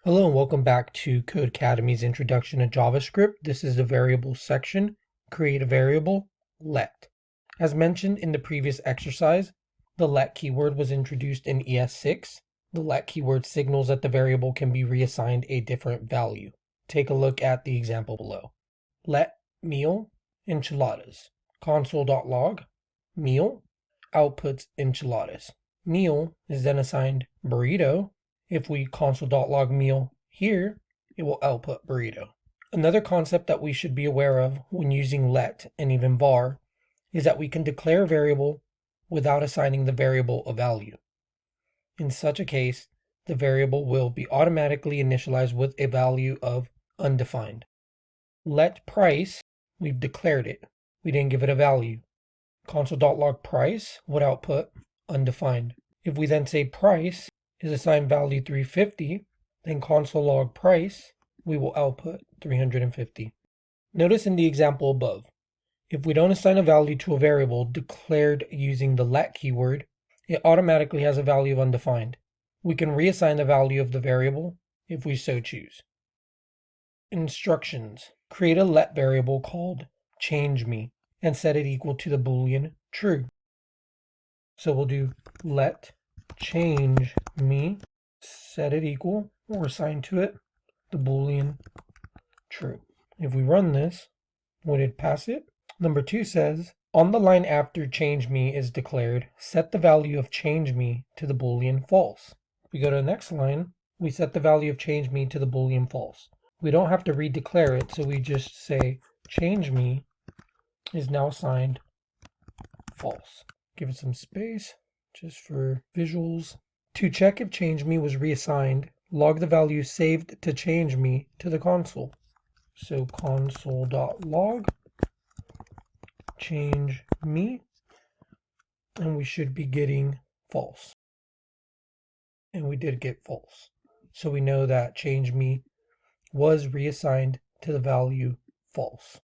Hello and welcome back to Codecademy's Introduction to JavaScript. This is the variables section. Create a variable, let. As mentioned in the previous exercise, the let keyword was introduced in ES6. The let keyword signals that the variable can be reassigned a different value. Take a look at the example below. Let meal enchiladas. Console.log meal outputs enchiladas. Meal is then assigned burrito. If we console.log meal here, it will output burrito. Another concept that we should be aware of when using let and even var is that we can declare a variable without assigning the variable a value. In such a case, the variable will be automatically initialized with a value of undefined. Let price, we've declared it. We didn't give it a value. Console.log price would output undefined. If we then say price is assigned value 350, then console.log price, we will output 350. Notice in the example above, if we don't assign a value to a variable declared using the let keyword, it automatically has a value of undefined. We can reassign the value of the variable if we so choose. Instructions. Create a let variable called changeMe and set it equal to the boolean true. So we'll do let changeMe, set it equal or assign to it the boolean true. If we run this, would it pass it? Number 2 says, on the line after changeMe is declared, set the value of changeMe to the boolean false. We go to the next line, we set the value of changeMe to the boolean false. We don't have to redeclare it, so we just say changeMe is now assigned false. Give it some space just for visuals. To check if changeMe was reassigned, log the value saved to changeMe to the console. So console.log changeMe, and we should be getting false. And we did get false. So we know that changeMe was reassigned to the value false.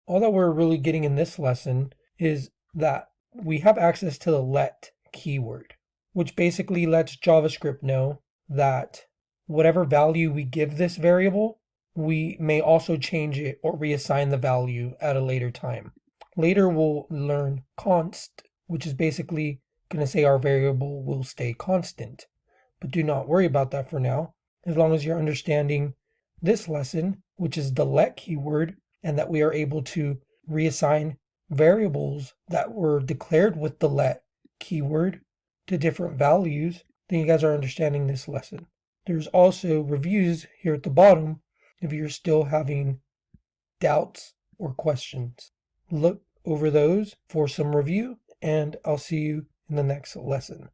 All that we're really getting in this lesson is that we have access to the let keyword, which basically lets JavaScript know that whatever value we give this variable, we may also change it or reassign the value at a later time. Later we'll learn const, which is basically going to say our variable will stay constant. But do not worry about that for now, as long as you're understanding this lesson, which is the let keyword, and that we are able to reassign variables that were declared with the let keyword to different values, then you guys are understanding this lesson. There's also reviews here at the bottom if you're still having doubts or questions. Look over those for some review, and I'll see you in the next lesson.